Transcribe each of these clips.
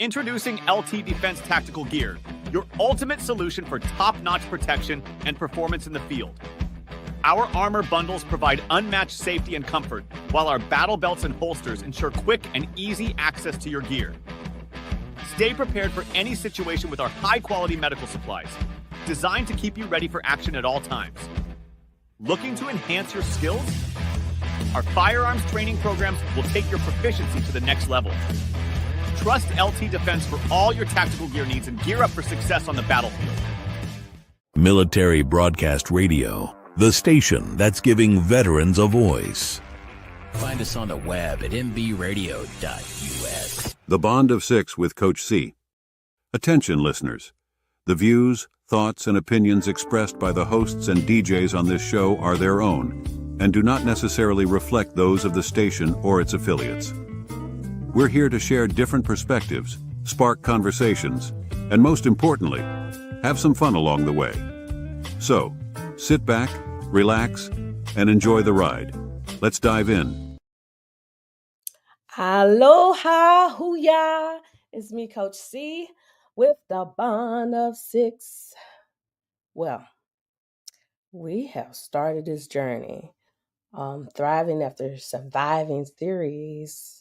Introducing LT Defense Tactical Gear, your ultimate solution for top-notch protection and performance in the field. Our armor bundles provide unmatched safety and comfort, while our battle belts and holsters ensure quick and easy access to your gear. Stay prepared for any situation with our high-quality medical supplies, designed to keep you ready for action at all times. Looking to enhance your skills? Our firearms training programs will take your proficiency to the next level. Trust LT Defense for all your tactical gear needs and gear up for success on the battlefield. Military Broadcast Radio, the station that's giving veterans a voice. Find us on the web at mbradio.us. The Bond of Six with Coach C. Attention, listeners. The views, thoughts, and opinions expressed by the hosts and DJs on this show are their own and do not necessarily reflect those of the station or its affiliates. We're here to share different perspectives, spark conversations, and most importantly, have some fun along the way. So, sit back, relax, and enjoy the ride. Let's dive in. Aloha, hooyah. It's me, Coach C, with the Bond of Six. Well, we have started this journey, thriving after surviving theories.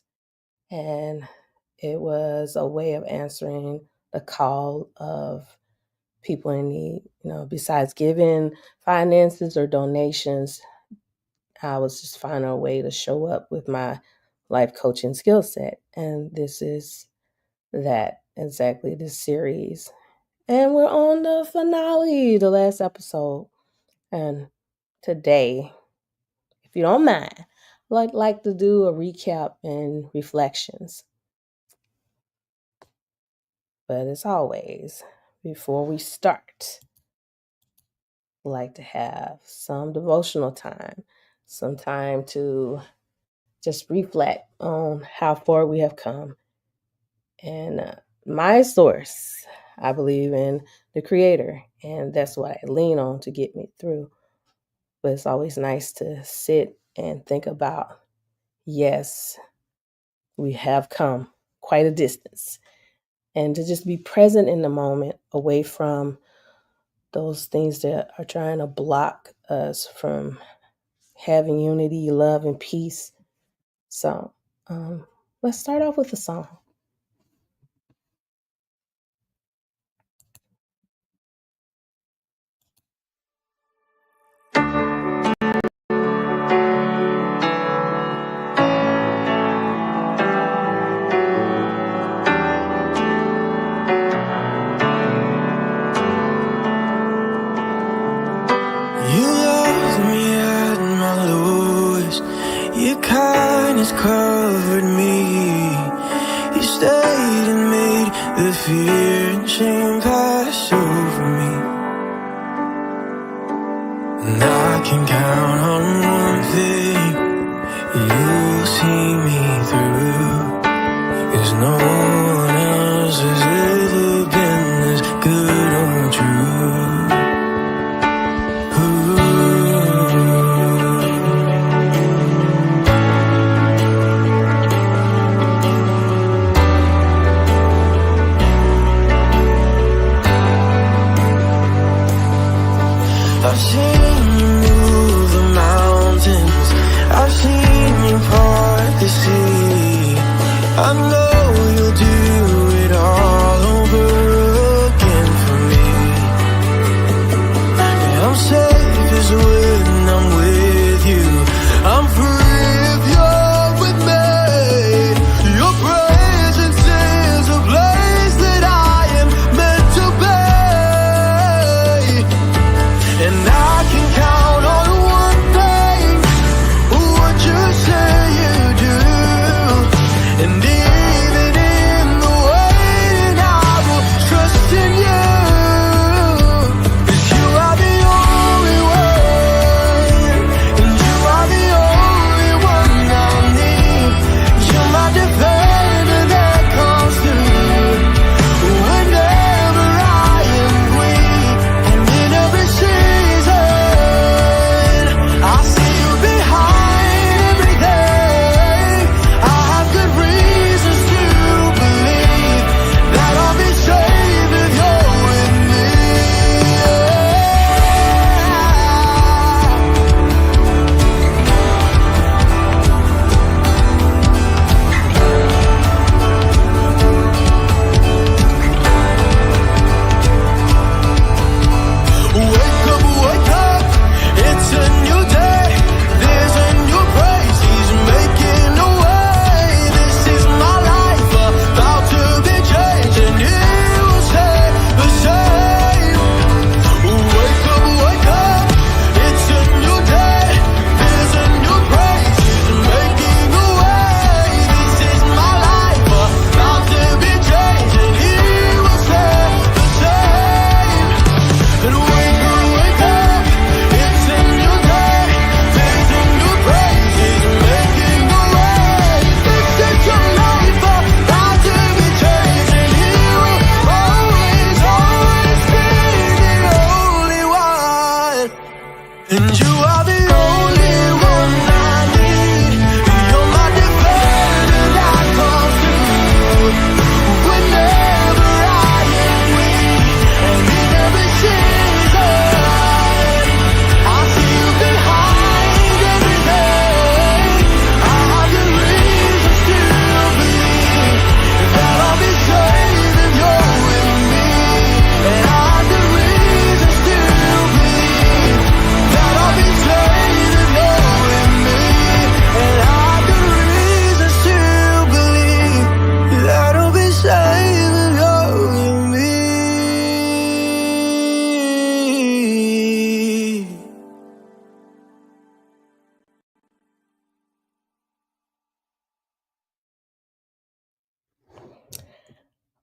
And it was a way of answering the call of people in need. Besides giving finances or donations, I was just finding a way to show up with my life coaching skill set. And this is that, exactly, this series. And we're on the finale, the last episode. And today, if you don't mind, I'd like to do a recap and reflections. But as always, before we start, I'd like to have some devotional time, some time to just reflect on how far we have come. And my source, I believe in the Creator, and that's what I lean on to get me through. But it's always nice to sit and think about, yes, we have come quite a distance. And to just be present in the moment, away from those things that are trying to block us from having unity, love, and peace. So let's start off with a song. Covered me. You stayed and made the fear and shame pass over me. And I can count on one thing: you'll see me through. 'Cause no one else has ever been as good or true. I've seen you move the mountains, I've seen you part the sea. I know you'll do it all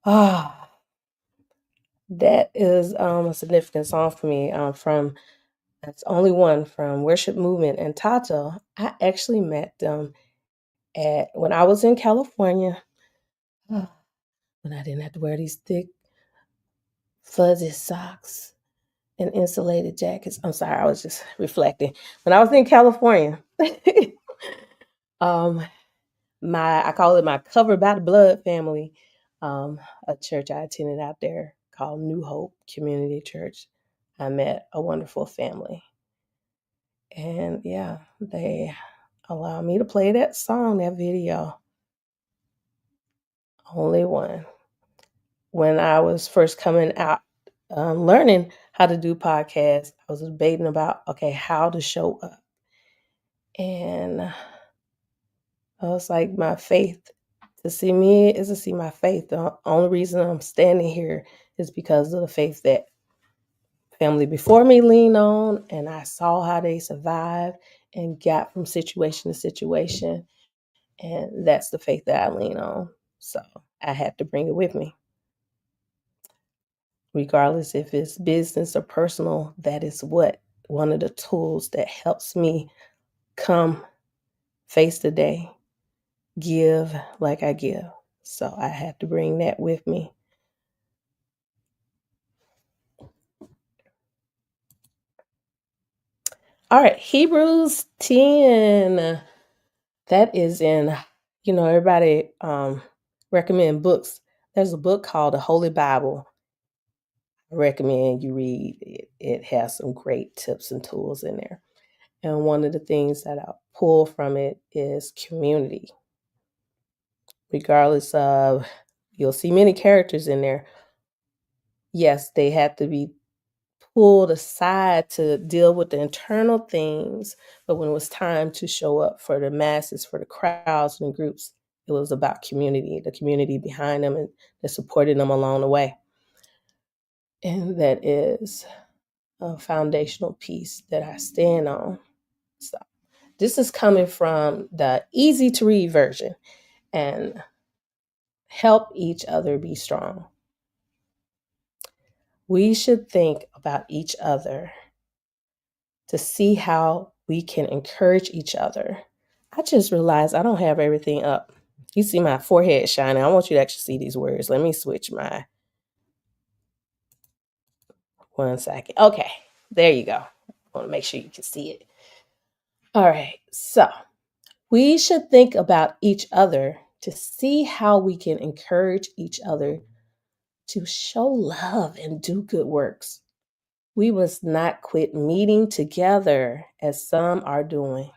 Ah, that is a significant song for me. That's only one from Worship Movement and Tato. I actually met them when I was in California. When I didn't have to wear these thick, fuzzy socks and insulated jackets. I'm sorry, I was just reflecting. When I was in California, um, I call it my Covered by the Blood family, a church I attended out there called New Hope Community Church. I met a wonderful family. And yeah, they allowed me to play that song, that video. Only one. When I was first coming out, learning how to do podcasts, I was debating about, okay, how to show up. And I was like, my faith, to see me is to see my faith. The only reason I'm standing here is because of the faith that family before me leaned on, and I saw how they survived and got from situation to situation. And that's the faith that I lean on. So I had to bring it with me. Regardless if it's business or personal, that is one of the tools that helps me come face the day, give like I give. So I had to bring that with me. All right, Hebrews 10. That is in, everybody recommend books. There's a book called The Holy Bible. I recommend you read it. It has some great tips and tools in there. And one of the things that I pull from it is community. Regardless of, you'll see many characters in there. Yes, they have to be pulled aside to deal with the internal things, but when it was time to show up for the masses, for the crowds and the groups, it was about community, the community behind them and that supported them along the way. And that is a foundational piece that I stand on. So this is coming from the easy to read version, and help each other be strong. We should think about each other to see how we can encourage each other. I just realized I don't have everything up. You see my forehead shining. I want you to actually see these words. Let me switch one second. Okay, there you go. I want to make sure you can see it. All right, so we should think about each other to see how we can encourage each other to show love and do good works. We must not quit meeting together as some are doing.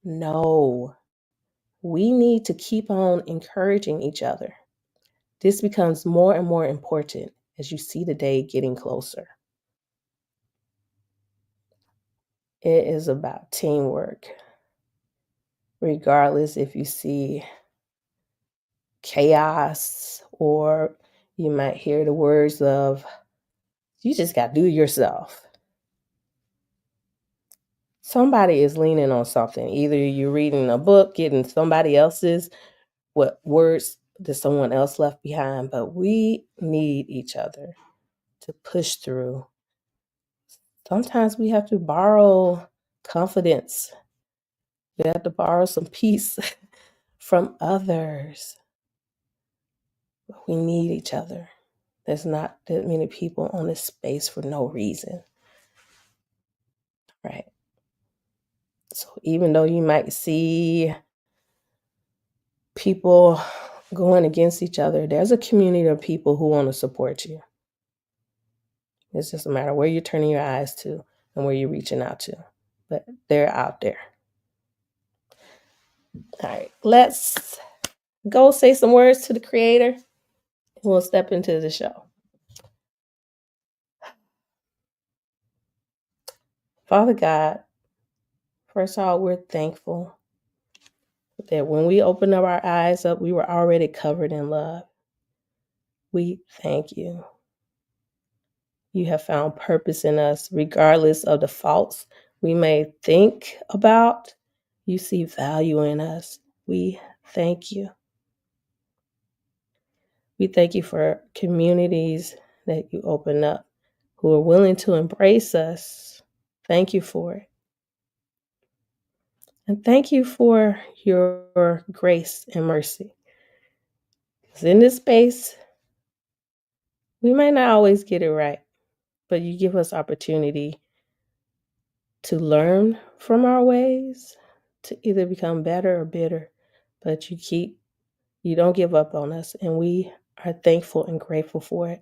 No, we need to keep on encouraging each other. This becomes more and more important as you see the day getting closer. It is about teamwork. Regardless if you see chaos, or you might hear the words of, you just got to do it yourself. Somebody is leaning on something. Either you're reading a book, getting somebody else's words that someone else left behind, but we need each other to push through. Sometimes we have to borrow confidence. We have to borrow some peace from others. We need each other. There's not that many people on this space for no reason. Right? So even though you might see people going against each other, there's a community of people who want to support you. It's just a matter of where you're turning your eyes to and where you're reaching out to. But they're out there. All right, let's go say some words to the Creator, and we'll step into the show. Father God, first of all, we're thankful that when we opened up our eyes up, we were already covered in love. We thank you. You have found purpose in us, regardless of the faults we may think about. You see value in us. We thank you. We thank you for communities that you open up who are willing to embrace us. Thank you for it. And thank you for your grace and mercy. Because in this space, we might not always get it right, but you give us opportunity to learn from our ways, to either become better or bitter, but you don't give up on us, and we are thankful and grateful for it.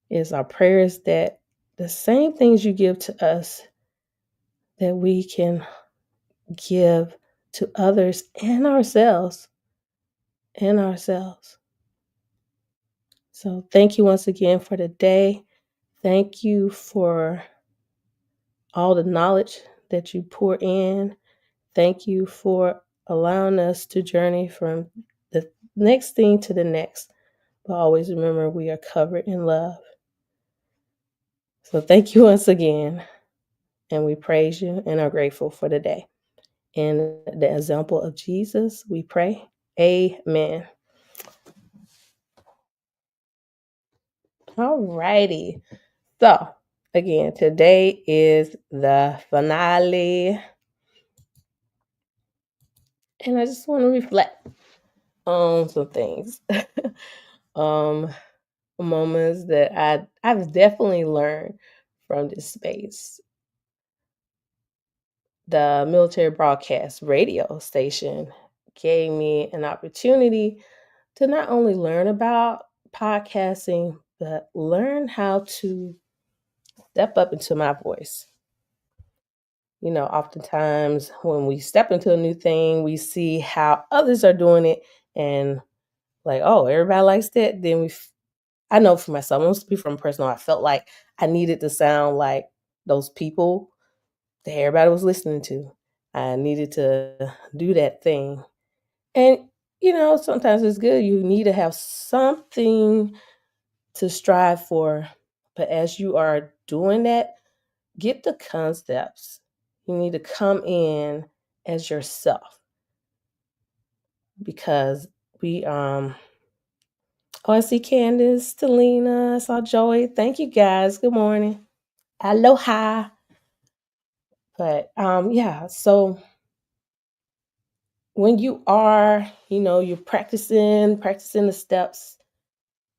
It's our prayers that the same things you give to us, that we can give to others and ourselves. So thank you once again for the day. Thank you for all the knowledge that you pour in. Thank you for allowing us to journey from the next thing to the next. But always remember, we are covered in love. So thank you once again. And we praise you and are grateful for the day. In the example of Jesus, we pray. Amen. All righty. So, again, today is the finale. And I just want to reflect on some things. Moments that I've definitely learned from this space. The military broadcast radio station gave me an opportunity to not only learn about podcasting, but learn how to step up into my voice. You know, oftentimes when we step into a new thing, we see how others are doing it and like, oh, everybody likes that. Then I know for myself, I'm going to speak from personal, I felt like I needed to sound like those people that everybody was listening to. I needed to do that thing. And, you know, sometimes it's good. You need to have something to strive for. But as you are doing that, get the concepts. You need to come in as yourself. Because I see Candace, Stelina, I saw Joey. Thank you guys. Good morning. Aloha. But so when you are, you're practicing the steps,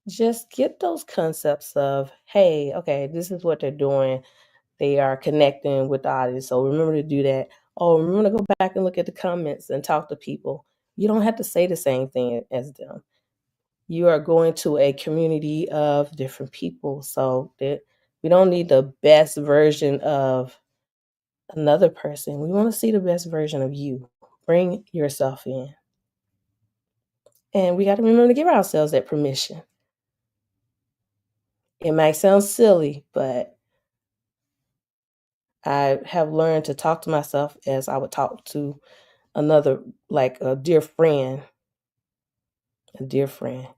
just get those concepts of, hey, okay, this is what they're doing. They are connecting with the audience. So remember to do that. Oh, remember to go back and look at the comments and talk to people. You don't have to say the same thing as them. You are going to a community of different people. So that we don't need the best version of another person. We want to see the best version of you. Bring yourself in. And we got to remember to give ourselves that permission. It might sound silly, but I have learned to talk to myself as I would talk to another, like a dear friend.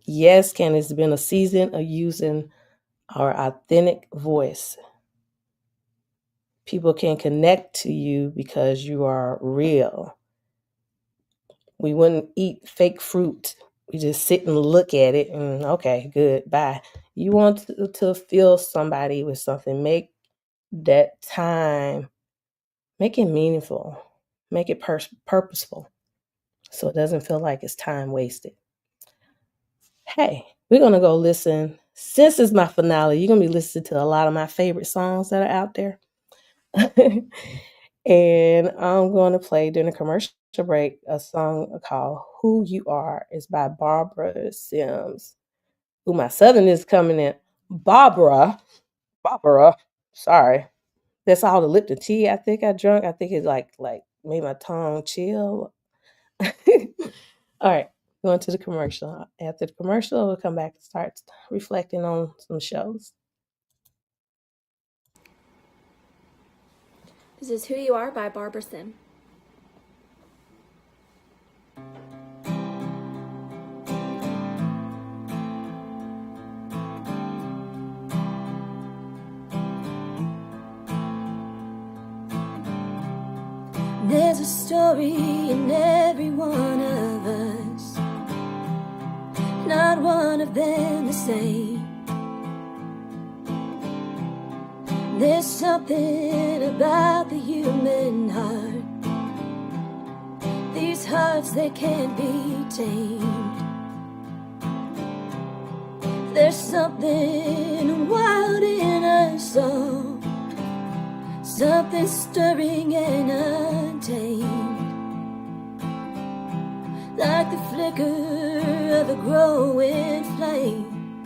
Yes, Ken, it's been a season of using our authentic voice. People can connect to you because you are real. We wouldn't eat fake fruit. We just sit and look at it and okay, good, bye. You want to feel somebody with something. Make that time, make it meaningful, make it purposeful, so it doesn't feel like it's time wasted. Hey, we're going to go listen. Since it's my finale, you're going to be listening to a lot of my favorite songs that are out there. And I'm going to play during the commercial break a song called Who You Are. It's by Barbara Sims. Ooh, my Southern is coming in. Barbara, sorry. That's all the Lipton tea I think I drank. I think it like made my tongue chill. All right, going to the commercial. After the commercial, we'll come back and start reflecting on some shows. This is Who You Are by Barbara Sim. There's a story in every one of us. not one of them the same. There's something about the human heart. These hearts, they can't be tamed. There's something wild in us all, something stirring and untamed, like the flicker of a growing flame,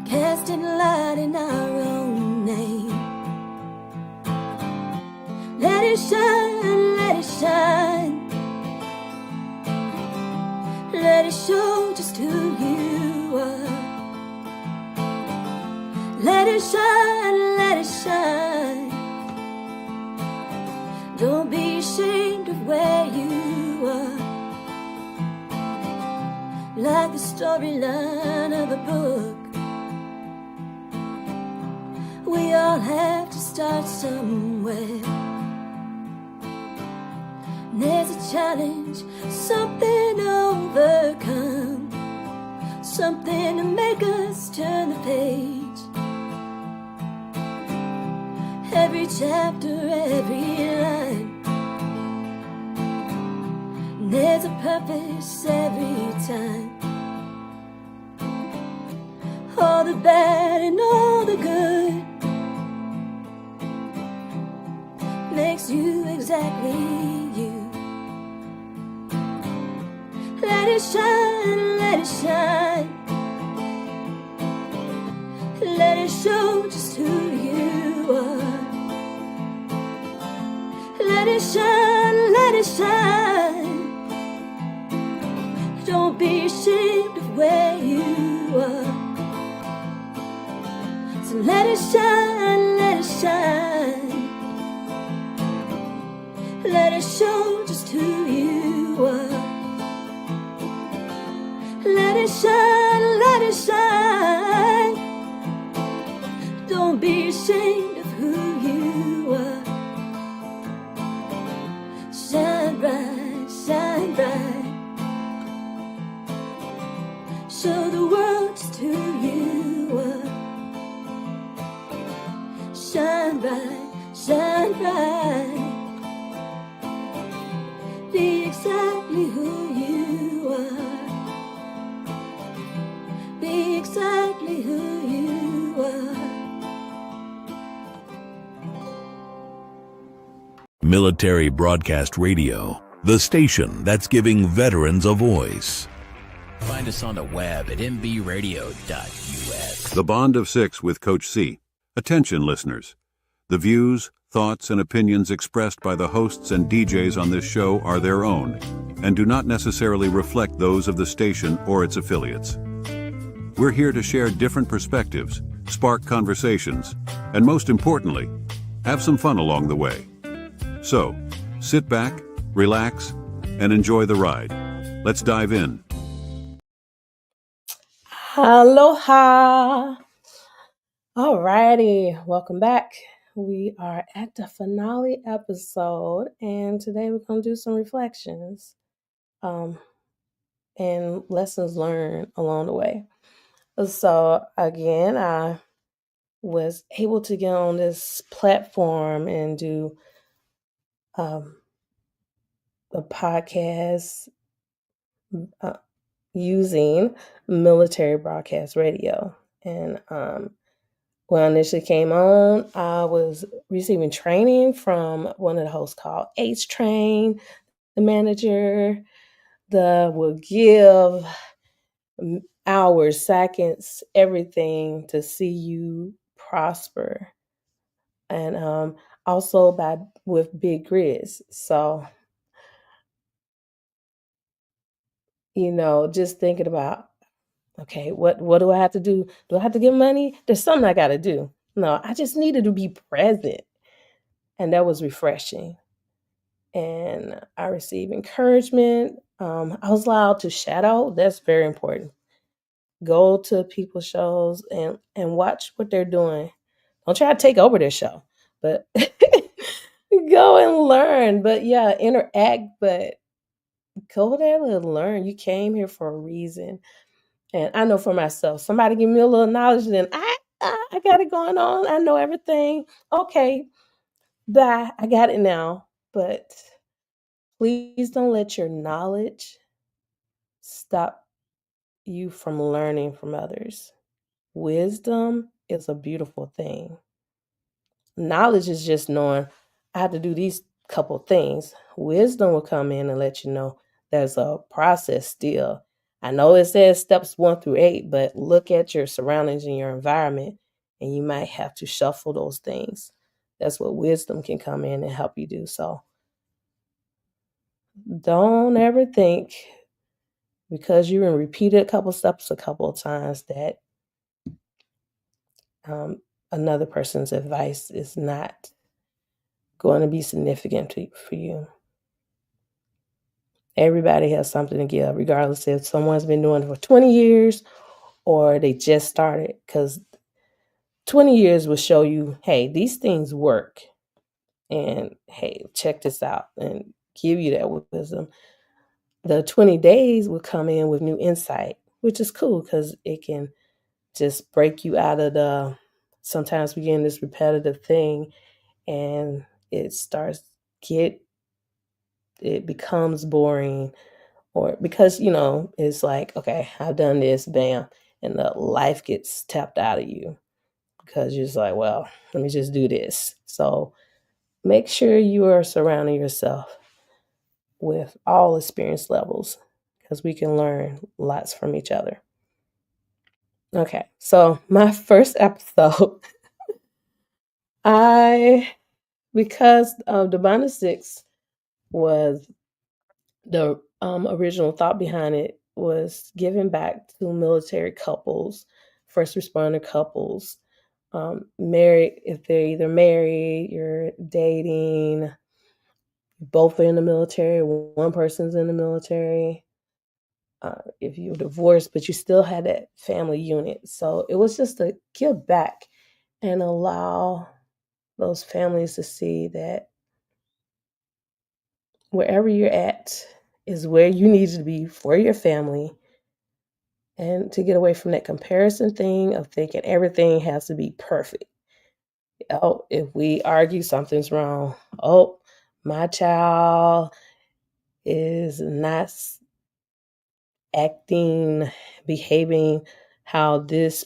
casting light in our own name. Let it shine, let it shine. Let it show just who you are. Let it shine, let it shine. Don't be ashamed of where you are. Like the storyline of a book, we all have to start somewhere. There's a challenge, something to overcome, something to make us turn the page. Every chapter, every line, there's a purpose every time. All the bad and all the good makes you exactly you. Let it shine, let it shine. Let it show just who you are. Let it shine, let it shine. Don't be ashamed of where you are. So let it shine, let it shine. Let it show just who you are. Let it shine, let it shine. Don't be ashamed of who you are. Shine bright, shine bright. Show the world just who you are. Shine bright, shine bright. Be exactly who you are. Be exactly who you are. Military Broadcast Radio, the station that's giving veterans a voice. Find us on the web at mbradio.us. The Bond of Six with Coach C. Attention, listeners. The views, thoughts, and opinions expressed by the hosts and DJs on this show are their own and do not necessarily reflect those of the station or its affiliates. We're here to share different perspectives, spark conversations, and most importantly, have some fun along the way. So, sit back, relax, and enjoy the ride. Let's dive in. Aloha. Alrighty, welcome back. We are at the finale episode, and today we're going to do some reflections and lessons learned along the way. So again, I was able to get on this platform and do a podcast using Military Broadcast Radio. And when I initially came on, I was receiving training from one of the hosts called H Train, the manager, that will give hours, seconds, everything to see you prosper. And also with Big Grizz. So, just thinking about, okay, what do I have to do? Do I have to give money? There's something I got to do. No, I just needed to be present. And that was refreshing. And I received encouragement. I was allowed to shadow. That's very important. Go to people's shows and watch what they're doing. Don't try to take over their show, but go and learn. But interact, but go there to learn. You came here for a reason. And I know for myself, somebody give me a little knowledge, then I got it going on. I know everything. Okay, bye. I got it now. But please don't let your knowledge stop you from learning from others. Wisdom is a beautiful thing. Knowledge is just knowing I have to do these couple things. Wisdom will come in and let you know there's a process still. I know it says steps 1 through 8, but look at your surroundings and your environment, and you might have to shuffle those things. That's what wisdom can come in and help you do. So don't ever think because you repeated a couple steps a couple of times that another person's advice is not going to be significant for you. Everybody has something to give, regardless if someone's been doing it for 20 years or they just started, because 20 years will show you, hey, these things work. And hey, check this out and give you that wisdom. The 20 days will come in with new insight, which is cool because it can just break you out of sometimes we get in this repetitive thing and it becomes boring, or because, it's like, okay, I've done this, bam, and the life gets tapped out of you because you're just like, well, let me just do this. So make sure you are surrounding yourself with all experience levels because we can learn lots from each other. Okay, so my first episode, because the Bond of Six was the original thought behind it was giving back to military couples, first responder couples, married, if they're either married, you're dating, both are in the military, one person's in the military, if you're divorced, but you still had that family unit. So it was just to give back and allow those families to see that wherever you're at is where you need to be for your family, and to get away from that comparison thing of thinking everything has to be perfect. Oh, if we argue, something's wrong. Oh, my child is not behaving how this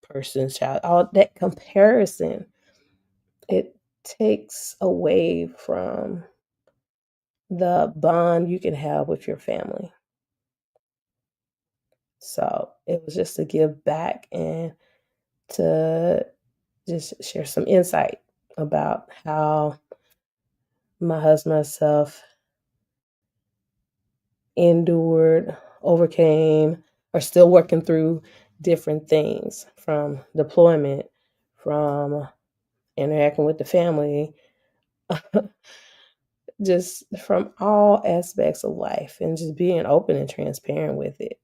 person's child, all that comparison, it takes away from the bond you can have with your family. So it was just to give back and to just share some insight about how my husband and myself endured, overcame, are still working through different things, from deployment, from interacting with the family, just from all aspects of life, and just being open and transparent with it.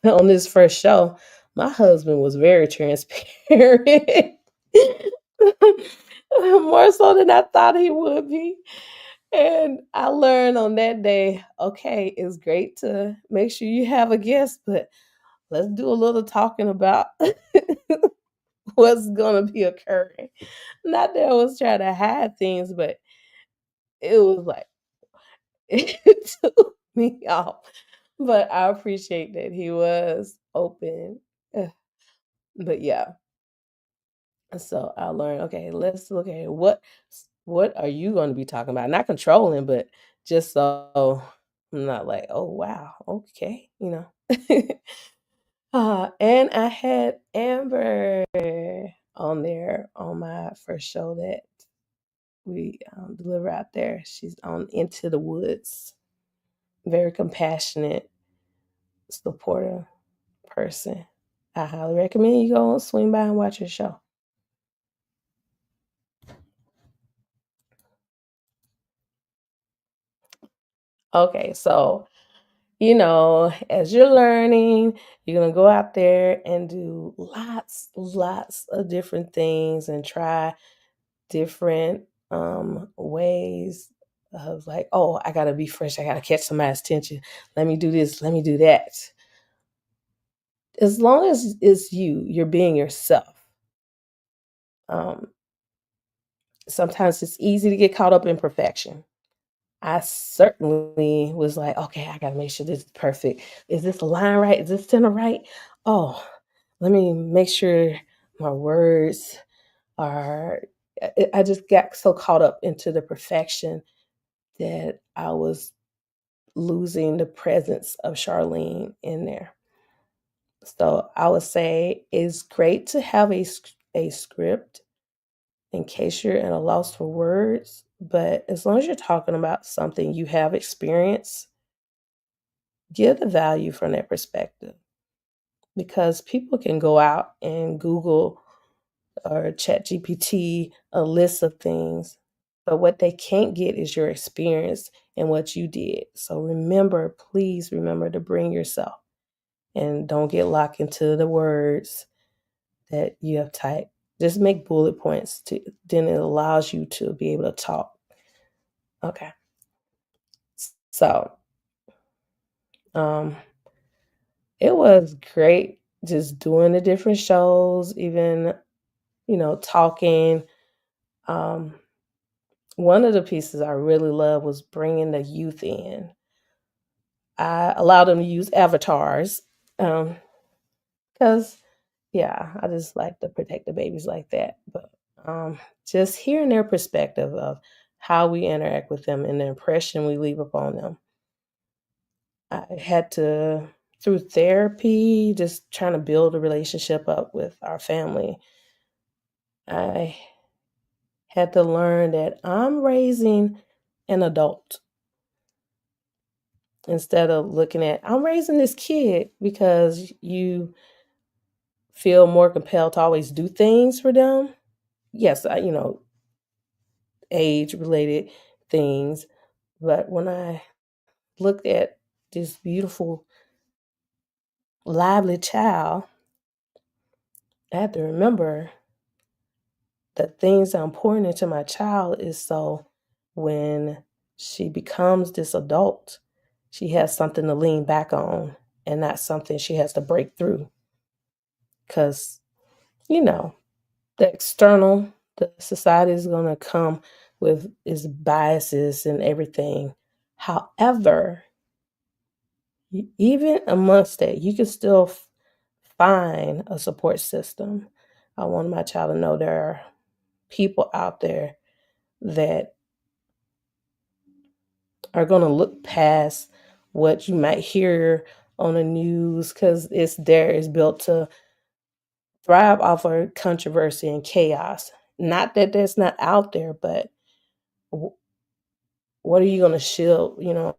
On this first show, my husband was very transparent. More so than I thought he would be. And I learned on that day, okay, it's great to make sure you have a guest, but let's do a little talking about what's going to be occurring. Not that I was trying to hide things, but it was like, it took me off. But I appreciate that he was open. But yeah. So I learned, okay, let's look at what are you going to be talking about? Not controlling, but just so I'm not like, oh wow, okay, and I had Amber on there on my first show that we deliver out there. She's on Into the Woods. Very compassionate, supportive person. I highly recommend you go swing by and watch her show. Okay, so as you're learning, you're going to go out there and do lots of different things and try different ways of like, oh, I got to be fresh. I got to catch somebody's attention. Let me do this. Let me do that. as long as it's you're being yourself. Um, Sometimes it's easy to get caught up in perfection. I certainly was like, okay, I gotta make sure this is perfect. Is this line right? Is this center right? Oh, let me make sure my words are. I just got so caught up into the perfection that I was losing the presence of Charlene in there. So I would say it's great to have a script in case you're at a loss for words, but as long as you're talking about something you have experience, give the value from that perspective because people can go out and Google or chat GPT a list of things, but what they can't get is your experience and what you did. So remember, please remember to bring yourself and don't get locked into the words that you have typed. Just make bullet points then it allows you to be able to talk. Okay. So um it was great just doing the different shows, even, talking. Um One of the pieces I really love was bringing the youth in. I allowed them to use avatars, because yeah, I just like to protect the babies like that. But just hearing their perspective of how we interact with them and the impression we leave upon them. I had to, through therapy, just trying to build a relationship up with our family. I had to learn that I'm raising an adult instead of looking at, I'm raising this kid because you feel more compelled to always do things for them. Yes, age related things. But when I looked at this beautiful, lively child, I had to remember the things I'm pouring into my child is so when she becomes this adult, she has something to lean back on and not something she has to break through. Because, you know, the society is going to come with its biases and everything. However, even amongst that, you can still find a support system. I want my child to know there are people out there that are going to look past what you might hear on the news because it's built to thrive off of controversy and chaos. Not that that's not out there, but what are you going to shield?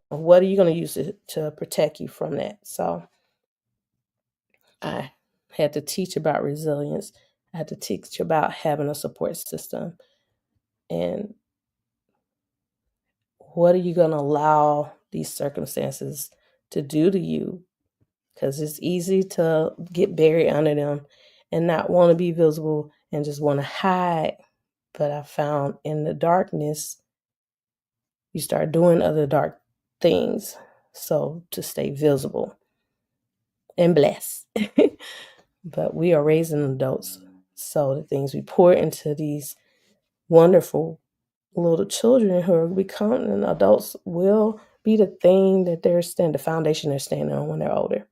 What are you going to use to protect you from that? So I had to teach about resilience. I had to teach about having a support system. And what are you going to allow these circumstances to do to you? Because it's easy to get buried under them and not want to be visible and just want to hide. But I found in the darkness, you start doing other dark things. So to stay visible and blessed. But we are raising adults. So the things we pour into these wonderful little children who are becoming adults will be the thing that the foundation they're standing on when they're older.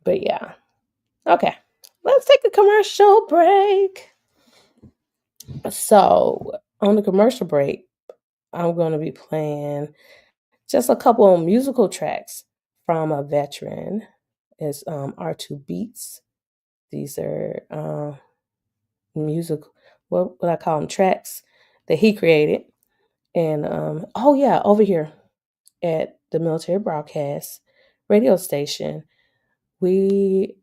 But yeah. Okay. Let's take a commercial break. So on the commercial break, I'm going to be playing just a couple of musical tracks from a veteran. It's R2 Beats. These are music, what I call them, tracks that he created. And oh yeah, over here at the Military Broadcast radio station, the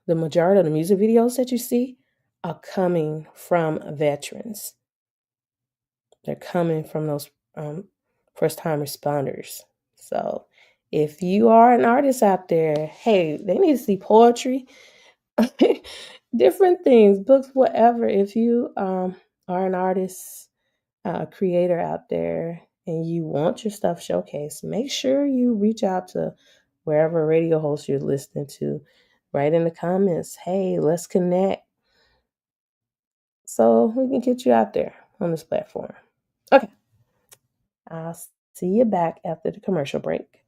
majority of the music videos that you see are coming from veterans. They're coming from those first-time responders. So if you are an artist out there, hey, they need to see poetry, different things, books, whatever. If you are an artist, a creator out there, and you want your stuff showcased, make sure you reach out to wherever radio host you're listening to. Write in the comments, hey, let's connect so we can get you out there on this platform. Okay. I'll see you back after the commercial break.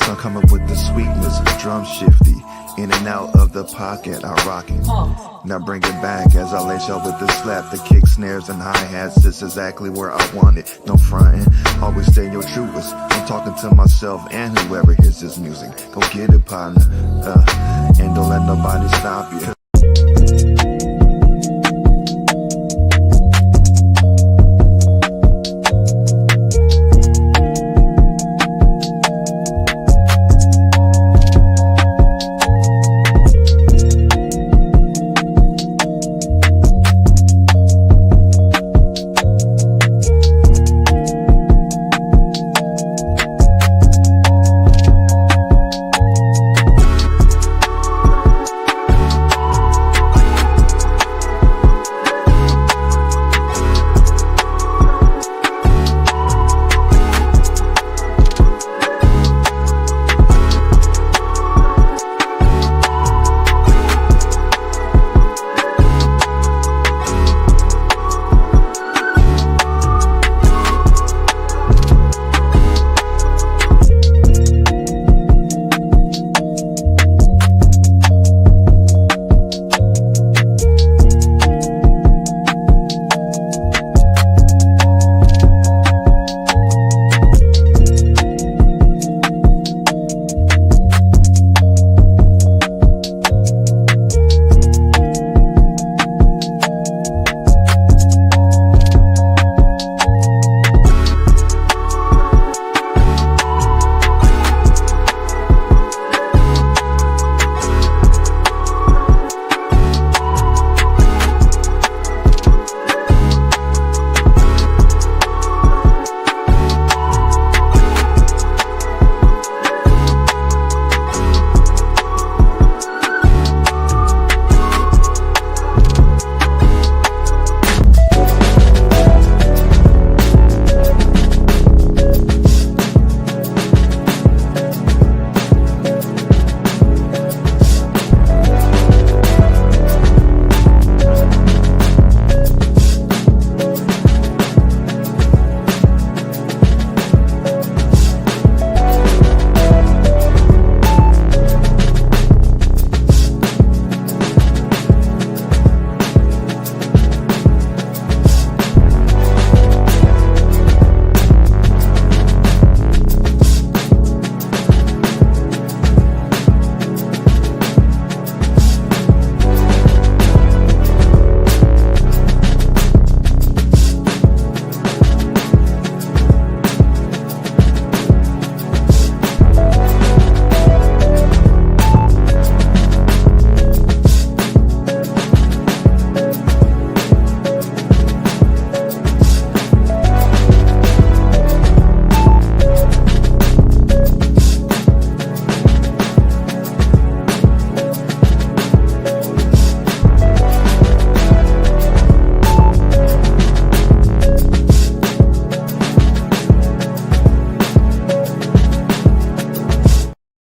I'm coming with the sweetness, drum shifty, in and out of the pocket, I rock it. Now bring it back as I lace y'all with the slap, the kick, snares, and hi-hats. This is exactly where I want it, no frontin', always stay your truest. I'm talking to myself and whoever hears this music. Go get it, partner, and don't let nobody stop you.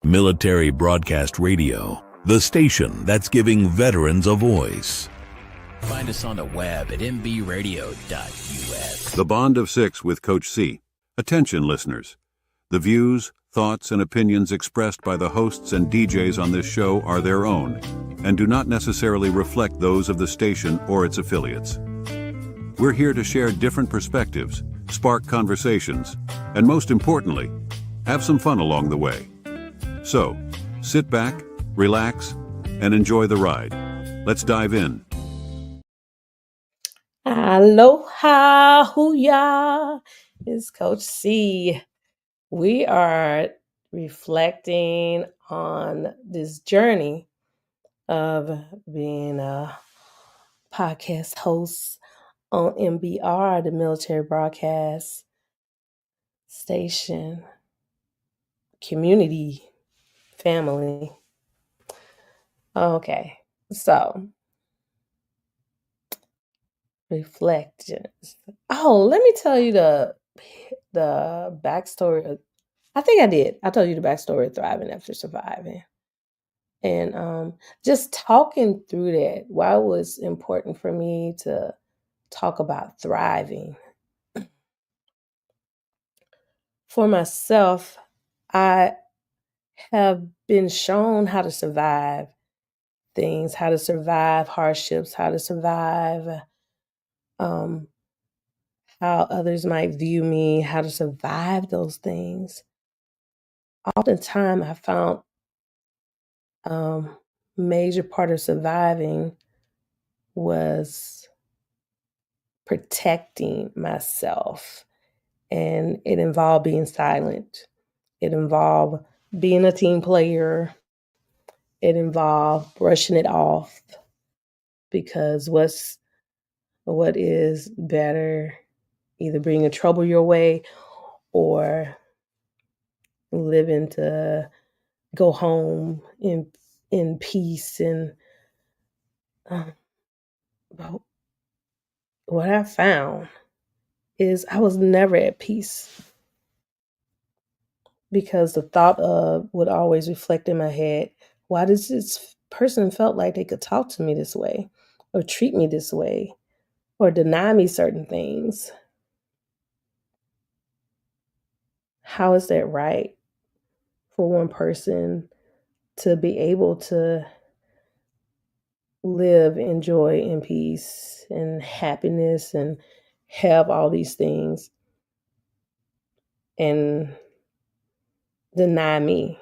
Military Broadcast Radio, the station that's giving veterans a voice. Find us on the web at mbradio.us. The Bond of Six with Coach C. Attention, listeners. The views, thoughts, and opinions expressed by the hosts and DJs on this show are their own and do not necessarily reflect those of the station or its affiliates. We're here to share different perspectives, spark conversations, and most importantly, have some fun along the way. So, sit back, relax, and enjoy the ride. Let's dive in. Aloha, hoo-ya, it's Coach C. We are reflecting on this journey of being a podcast host on MBR, the military broadcast station, community, family. Okay, so reflections. Oh, let me tell you the backstory. I think I did. I told you the backstory of thriving after surviving. And just talking through that, why it was important for me to talk about thriving. For myself, I have been shown how to survive things, how to survive hardships, how to survive how others might view me, how to survive those things. Oftentimes, I found major part of surviving was protecting myself. And it involved being silent. It involved being a team player. It involved brushing it off, because what is better, either bringing trouble your way or living to go home in peace. And but what I found is I was never at peace, because the thought of would always reflect in my head, why does this person felt like they could talk to me this way or treat me this way or deny me certain things? How is that right for one person to be able to live in joy and peace and happiness and have all these things and deny me?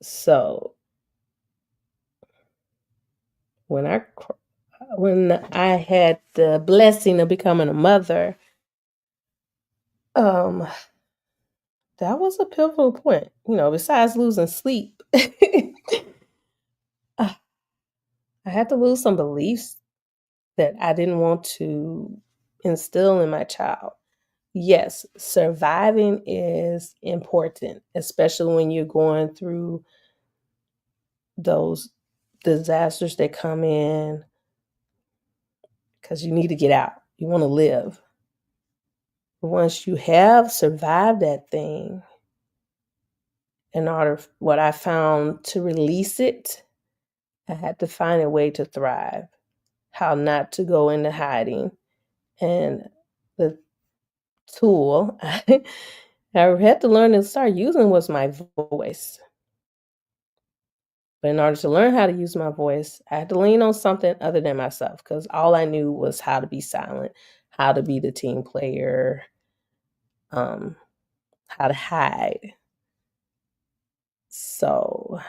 So when I had the blessing of becoming a mother, that was a pivotal point. Besides losing sleep, I had to lose some beliefs that I didn't want to instill in my child. Yes, surviving is important, especially when you're going through those disasters that come in, because you need to get out. You want to live. But once you have survived that thing, what I found to release it, I had to find a way to thrive, how not to go into hiding. And the tool I had to learn and start using was my voice. But in order to learn how to use my voice, I had to lean on something other than myself, because all I knew was how to be silent, how to be the team player, how to hide. So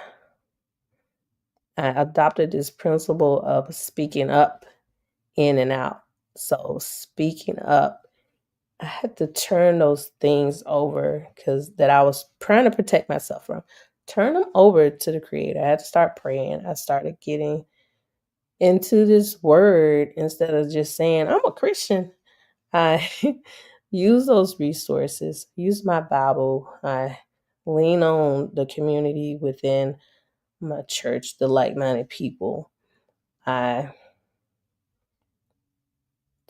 I adopted this principle of speaking up, in and out. So speaking up, I had to turn those things over that I was trying to protect myself from. Turn them over to the Creator. I had to start praying. I started getting into this word instead of just saying, I'm a Christian. I use those resources, use my Bible. I lean on the community within my church, the like-minded people. I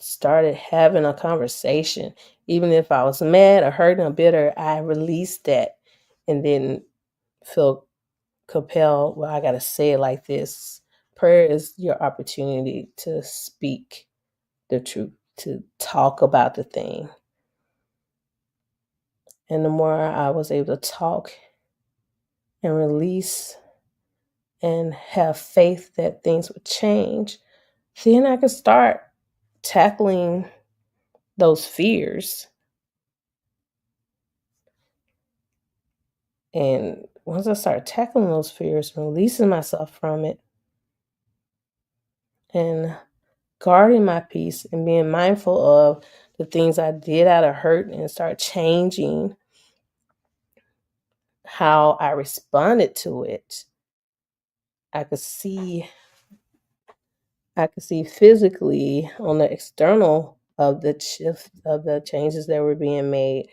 started having a conversation. Even if I was mad or hurt or bitter, I released that and didn't feel compelled, well, I got to say it like this. Prayer is your opportunity to speak the truth, to talk about the thing. And the more I was able to talk and release and have faith that things would change, then I could start tackling those fears. And once I started tackling those fears and releasing myself from it and guarding my peace and being mindful of the things I did out of hurt and start changing how I responded to it, I could see physically on the external of the shift of the changes that were being made.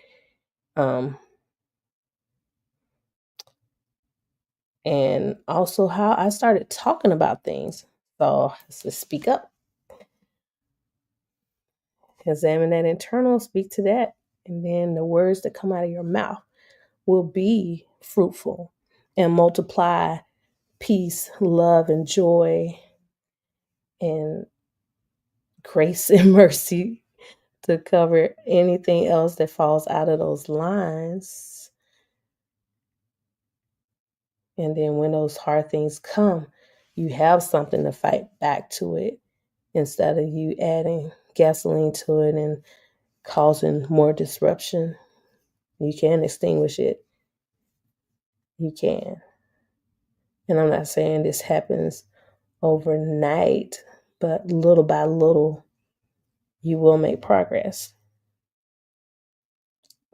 And also how I started talking about things. So to speak up, examine that internal, speak to that, and then the words that come out of your mouth will be fruitful and multiply peace, love, and joy, and grace and mercy to cover anything else that falls out of those lines. And then when those hard things come, you have something to fight back to it instead of you adding gasoline to it and causing more disruption. You can extinguish it. You can. And I'm not saying this happens overnight, but little by little, you will make progress.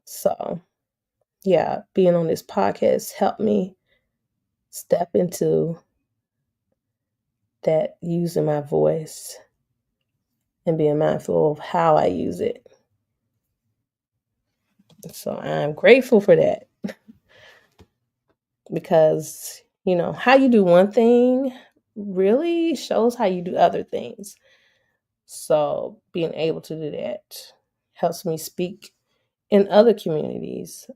So, yeah, being on this podcast helped me step into that, using my voice and being mindful of how I use it. So I'm grateful for that, because, you know, how you do one thing really shows how you do other things. So being able to do that helps me speak in other communities,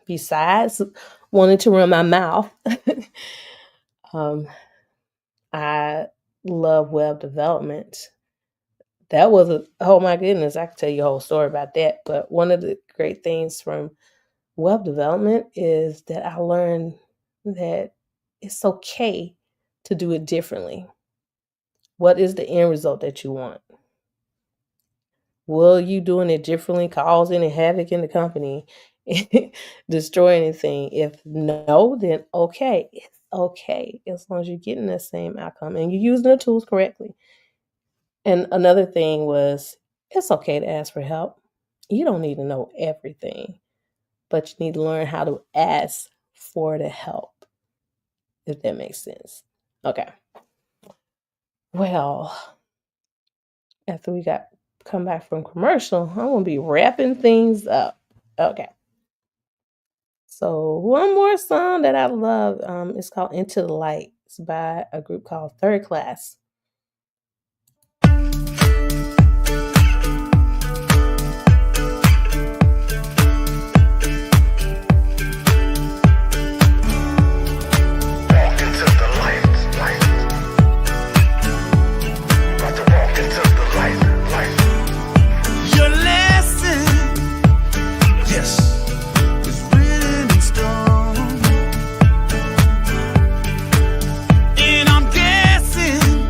besides wanting to run my mouth. I love web development. That was oh my goodness, I could tell you a whole story about that. But one of the great things from web development is that I learned that it's okay to do it differently. What is the end result that you want? Will you doing it differently cause any havoc in the company, destroy anything? If no, then okay. It's okay as long as you're getting the same outcome and you're using the tools correctly. And another thing was, it's okay to ask for help. You don't need to know everything, but you need to learn how to ask for the help, if that makes sense. Okay. Well, after we come back from commercial, I'm going to be wrapping things up. Okay. So one more song that I love, it's called Into the Light. It's by a group called Third Class. And I'm guessing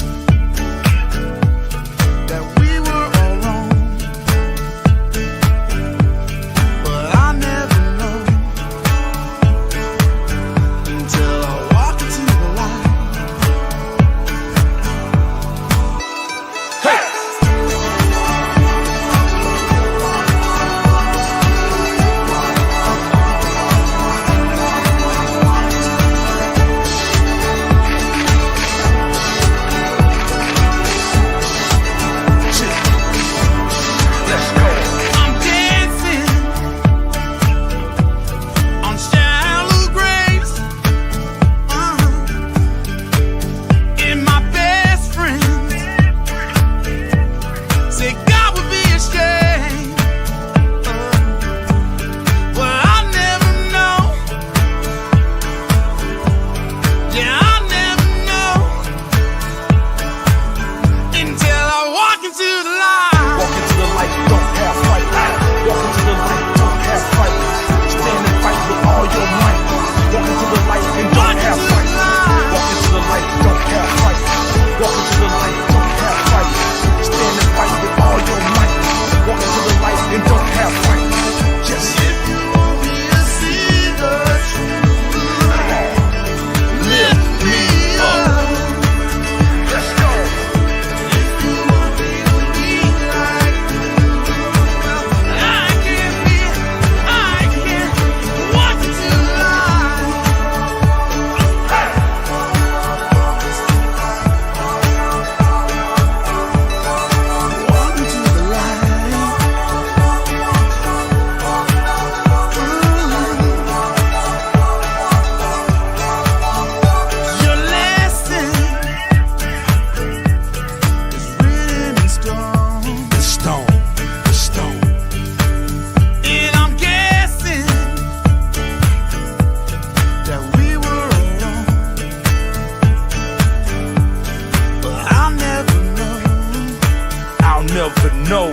never know.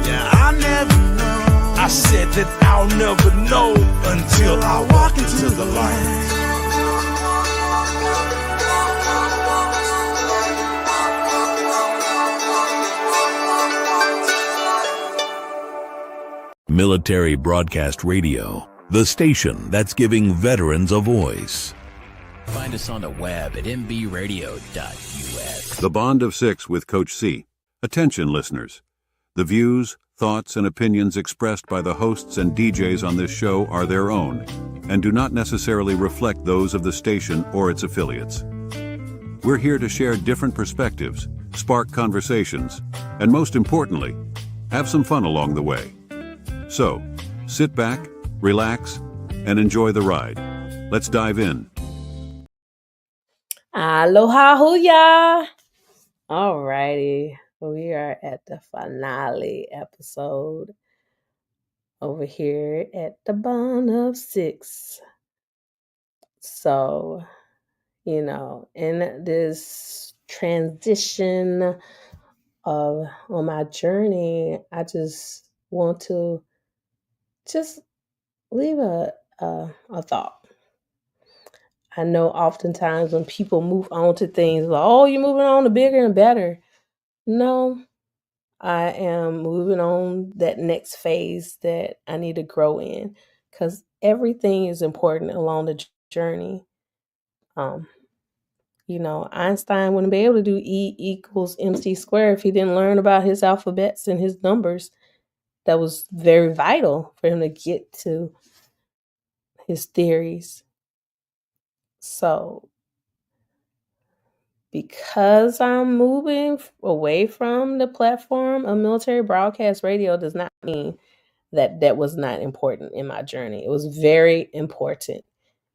Yeah, I never know. I said that I'll never know until I walk into the light. Military Broadcast Radio, the station that's giving veterans a voice. Find us on the web at mbradio.us. The Bond of Six with Coach C. Attention, listeners. The views, thoughts, and opinions expressed by the hosts and DJs on this show are their own and do not necessarily reflect those of the station or its affiliates. We're here to share different perspectives, spark conversations, and most importantly, have some fun along the way. So, sit back, relax, and enjoy the ride. Let's dive in. Aloha hooya! Alrighty, we are at the finale episode over here at the Bond of Six. So, in this transition on my journey, I just want to leave a thought. I know oftentimes when people move on to things like, oh, you're moving on to bigger and better. No, I am moving on that next phase that I need to grow in, because everything is important along the journey. Einstein wouldn't be able to do E equals MC squared if he didn't learn about his alphabets and his numbers. That was very vital for him to get to his theories. So, because I'm moving away from the platform of Military Broadcast Radio does not mean that was not important in my journey. It was very important.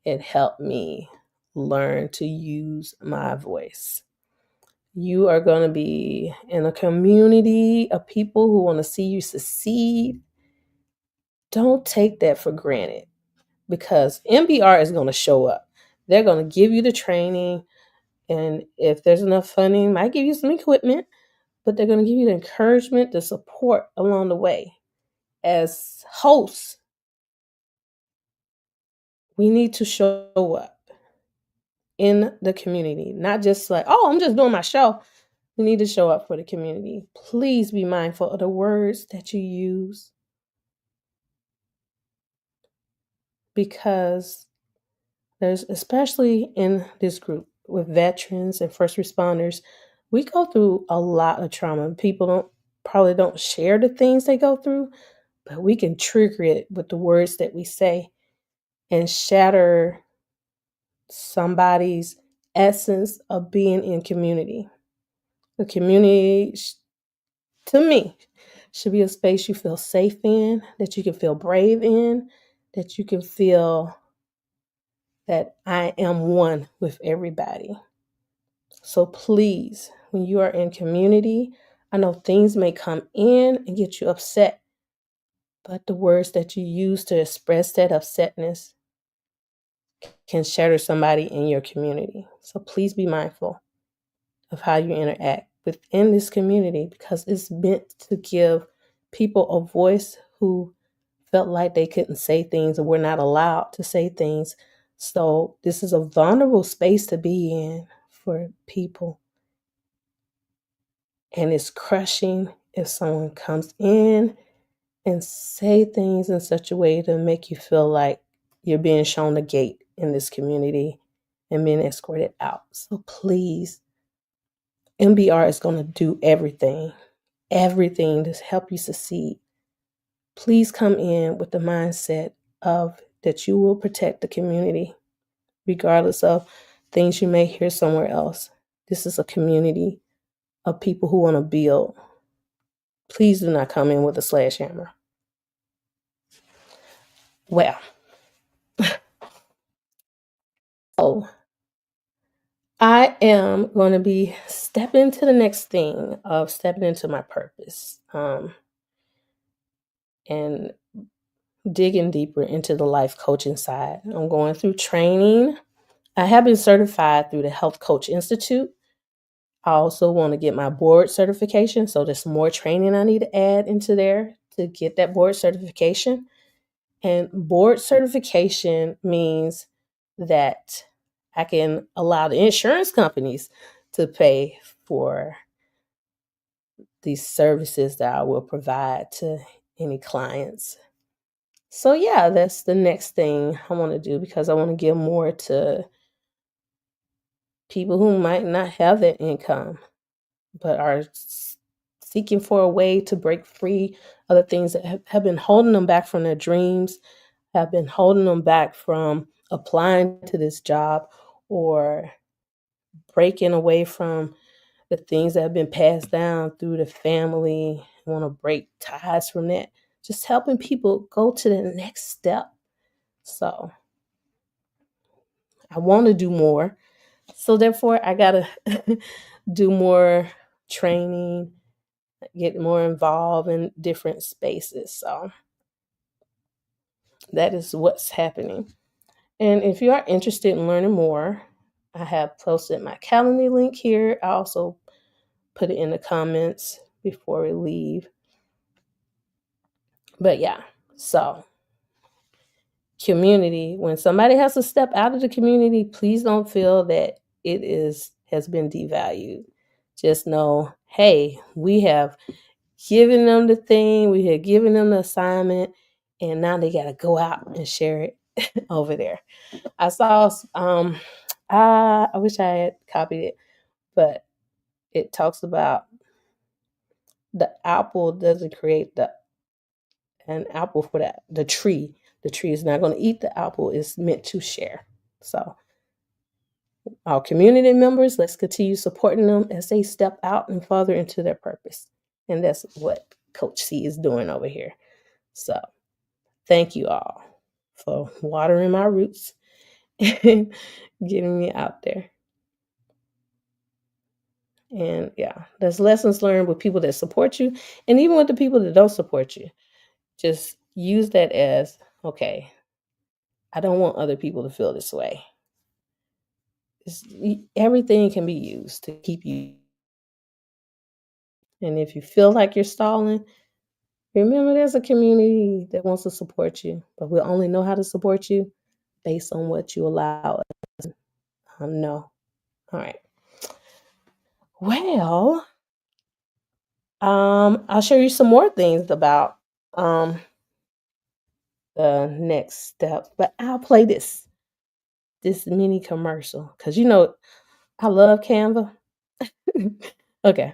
It helped me learn to use my voice. You are going to be in a community of people who want to see you succeed. Don't take that for granted, because MBR is going to show up. They're going to give you the training. And if there's enough funding, might give you some equipment, but they're going to give you the encouragement, the support along the way. As hosts, we need to show up in the community, not just like, oh, I'm just doing my show. We need to show up for the community. Please be mindful of the words that you use, because there's, especially in this group with veterans and first responders, we go through a lot of trauma. People probably don't share the things they go through, but we can trigger it with the words that we say and shatter somebody's essence of being in community. The community, to me, should be a space you feel safe in, that you can feel brave in, that you can feel that I am one with everybody. So please, when you are in community, I know things may come in and get you upset, but the words that you use to express that upsetness can shatter somebody in your community. So please be mindful of how you interact within this community, because it's meant to give people a voice who felt like they couldn't say things or were not allowed to say things. So this is a vulnerable space to be in for people. And it's crushing if someone comes in and say things in such a way to make you feel like you're being shown a gate in this community and being escorted out. So please, MBR is going to do everything to help you succeed. Please come in with the mindset of that you will protect the community, regardless of things you may hear somewhere else. This is a community of people who want to build. Please do not come in with a sledgehammer. Well, so I am going to be stepping into the next thing of stepping into my purpose, and digging deeper into the life coaching side. I'm going through training. I have been certified through the Health Coach Institute. I also want to get my board certification. So there's more training I need to add into there to get that board certification. And board certification means that I can allow the insurance companies to pay for these services that I will provide to any clients. So yeah, that's the next thing I want to do, because I want to give more to people who might not have that income, but are seeking for a way to break free of the things that have been holding them back from their dreams, have been holding them back from applying to this job, or breaking away from the things that have been passed down through the family. I want to break ties from that. Just helping people go to the next step. So I want to do more. So therefore, I got to do more training, get more involved in different spaces. So that is what's happening. And if you are interested in learning more, I have posted my Calendly link here. I also put it in the comments before we leave. But yeah, so community, when somebody has to step out of the community, please don't feel that has been devalued. Just know, hey, we have given them the thing, we have given them the assignment, and now they got to go out and share it over there. I saw, I wish I had copied it, but it talks about the apple doesn't create an apple for the tree. The tree is not going to eat the apple. It's meant to share. So our community members, let's continue supporting them as they step out and further into their purpose. And that's what Coach C is doing over here. So thank you all for watering my roots and getting me out there. And yeah, there's lessons learned with people that support you, and even with the people that don't support you. Just use that as, okay, I don't want other people to feel this way. Everything can be used to keep you. And if you feel like you're stalling, remember there's a community that wants to support you, but we'll only know how to support you based on what you allow us to know. All right. Well, I'll show you some more things about the next step, but I'll play this mini commercial because I love Canva. Okay.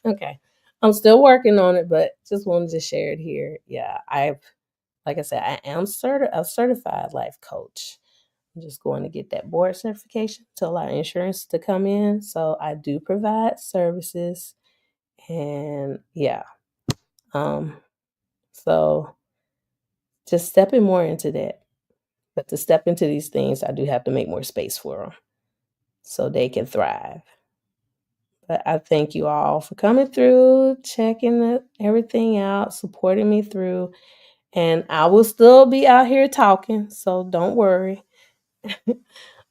Okay. I'm still working on it, but just wanted to share it here. Yeah, like I said, I am a certified life coach. I'm just going to get that board certification to allow insurance to come in. So I do provide services, and yeah. So just stepping more into that. But to step into these things, I do have to make more space for them so they can thrive. But I thank you all for coming through, checking everything out, supporting me through. And I will still be out here talking, so don't worry.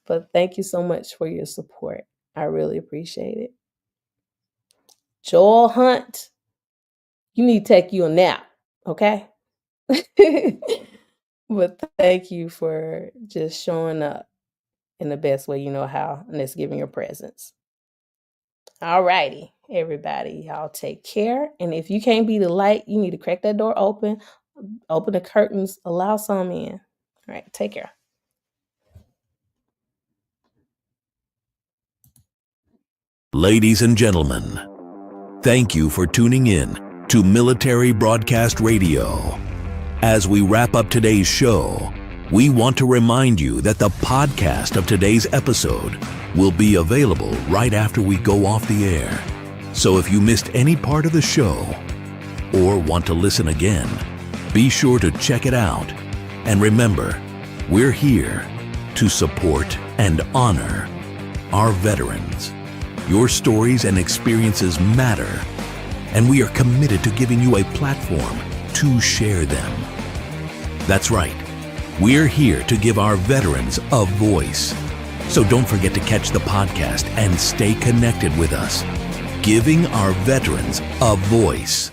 But thank you so much for your support. I really appreciate it. Joel Hunt, you need to take you a nap, okay? But thank you for just showing up in the best way you know how, and that's giving your presence. All righty, everybody, y'all take care. And if you can't be the light, you need to crack that door open the curtains, allow some in. All right, take care. Ladies and gentlemen, thank you for tuning in to Military Broadcast Radio. As we wrap up today's show, we want to remind you that the podcast of today's episode will be available right after we go off the air. So if you missed any part of the show or want to listen again, be sure to check it out. And remember, we're here to support and honor our veterans. Your stories and experiences matter, and we are committed to giving you a platform to share them. That's right. We're here to give our veterans a voice. So don't forget to catch the podcast and stay connected with us. Giving our veterans a voice.